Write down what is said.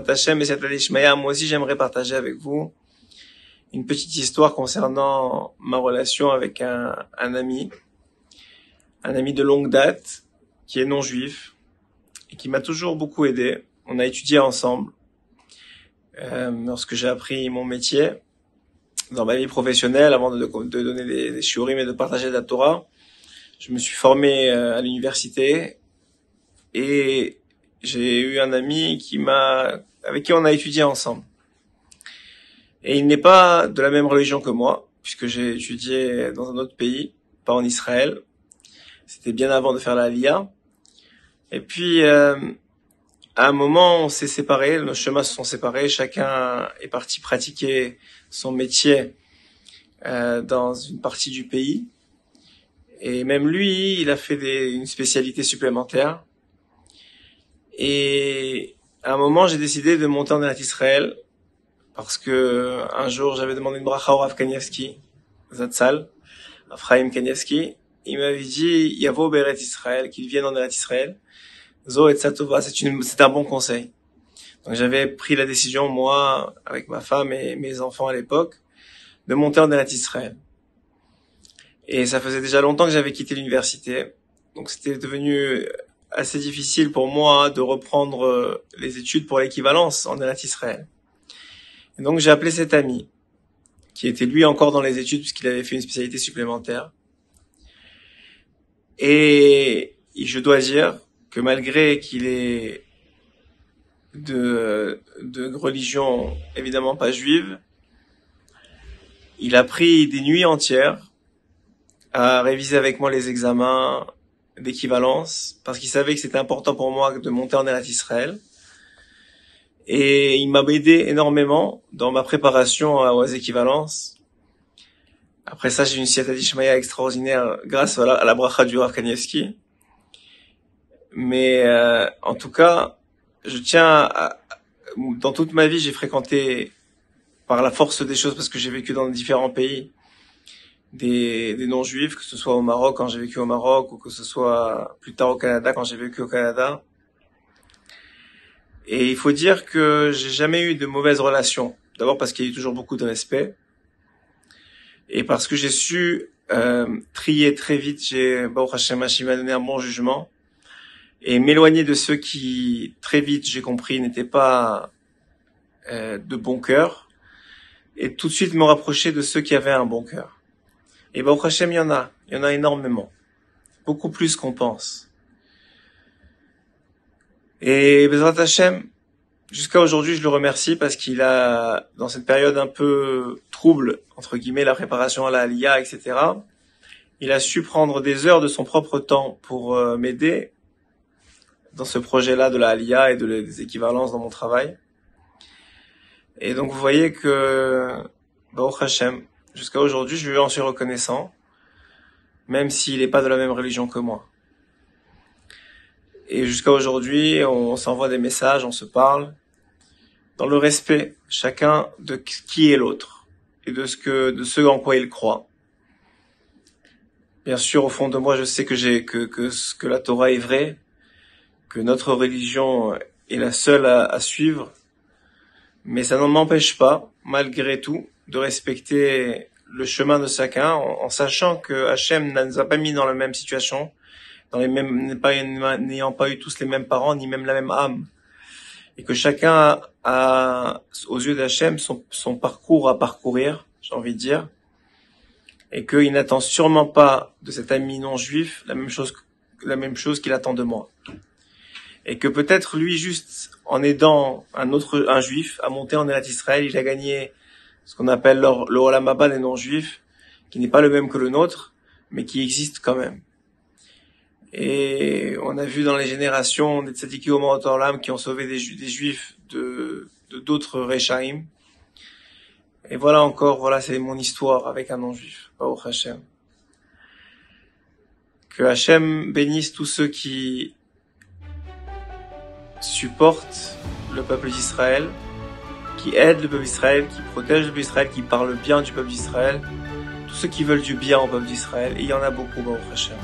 Hashem et Siyata Dishmaya, moi aussi j'aimerais partager avec vous une petite histoire concernant ma relation avec un ami de longue date, qui est non-juif, et qui m'a toujours beaucoup aidé. On a étudié ensemble, lorsque j'ai appris mon métier, dans ma vie professionnelle, avant de donner des shiurim et de partager la Torah. Je me suis formé à l'université, et j'ai eu un ami avec qui on a étudié ensemble. Et il n'est pas de la même religion que moi, puisque j'ai étudié dans un autre pays, pas en Israël. C'était bien avant de faire la Aliyah. Et puis, à un moment, on s'est séparés, nos chemins se sont séparés, chacun est parti pratiquer son métier dans une partie du pays. Et même lui, il a fait une spécialité supplémentaire. Et à un moment, j'ai décidé de monter en Eretz Israël, parce que un jour, j'avais demandé une bracha au Rav Kanievski, Zatzal, Ephraim Kanievski. Il m'avait dit, Yavo Be'Eretz Israël, qu'il vienne en Eretz Israël. Zo et Satova, c'est un bon conseil. Donc j'avais pris la décision, moi, avec ma femme et mes enfants à l'époque, de monter en Eretz Israël. Et ça faisait déjà longtemps que j'avais quitté l'université. Donc c'était devenu assez difficile pour moi de reprendre les études pour l'équivalence en Eretz Israël. Et donc j'ai appelé cet ami, qui était lui encore dans les études puisqu'il avait fait une spécialité supplémentaire. Et je dois dire que malgré qu'il est de religion évidemment pas juive, il a pris des nuits entières à réviser avec moi les examens d'équivalence, parce qu'il savait que c'était important pour moi de monter en Eretz Israël. Et il m'a aidé énormément dans ma préparation aux équivalences. Après ça, j'ai une Siyata Dishmaya extraordinaire grâce à la bracha du Rav Kanievski. Mais en tout cas, dans toute ma vie, j'ai fréquenté, par la force des choses, parce que j'ai vécu dans différents pays, des non-juifs, que ce soit au Maroc quand j'ai vécu au Maroc, ou que ce soit plus tard au Canada quand j'ai vécu au Canada. Et il faut dire que j'ai jamais eu de mauvaises relations. D'abord parce qu'il y a eu toujours beaucoup de respect, et parce que j'ai su trier très vite. Baruch Hashem, Hashem m'a donné un bon jugement, et m'éloigner de ceux qui, très vite, j'ai compris, n'étaient pas de bon cœur, et tout de suite me rapprocher de ceux qui avaient un bon cœur. Et Baruch Hashem, il y en a énormément, beaucoup plus qu'on pense. Et Bezrat Hashem, jusqu'à aujourd'hui, je le remercie parce qu'il a, dans cette période un peu trouble, entre guillemets, la préparation à la Aliyah, etc., il a su prendre des heures de son propre temps pour m'aider dans ce projet-là de la Aliyah et des équivalences dans mon travail. Et donc vous voyez que Baruch Hashem, jusqu'à aujourd'hui, je lui en suis reconnaissant, même s'il n'est pas de la même religion que moi. Et jusqu'à aujourd'hui, on s'envoie des messages, on se parle, dans le respect, chacun de qui est l'autre, et de ce en quoi il croit. Bien sûr, au fond de moi, je sais que la Torah est vraie, que notre religion est la seule à suivre, mais ça ne m'empêche pas, malgré tout, de respecter le chemin de chacun, en sachant que Hachem ne nous a pas mis dans la même situation, n'ayant pas eu tous les mêmes parents, ni même la même âme. Et que chacun a, aux yeux d'Hachem, son parcours à parcourir, j'ai envie de dire. Et qu'il n'attend sûrement pas de cet ami non-juif la même chose qu'il attend de moi. Et que peut-être lui, juste en aidant un juif à monter en Eretz Israël, il a gagné ce qu'on appelle le Olam Haba des non-juifs, qui n'est pas le même que le nôtre, mais qui existe quand même. Et on a vu dans les générations des tzaddikim Omot Olam qui ont sauvé des juifs de d'autres Rechaim. Et voilà, c'est mon histoire avec un non-juif. Baruch Hashem. Que Hashem bénisse tous ceux qui supportent le peuple d'Israël, qui aident le peuple d'Israël, qui protègent le peuple d'Israël, qui parlent bien du peuple d'Israël, tous ceux qui veulent du bien au peuple d'Israël. Et il y en a beaucoup, Baruch Hashem.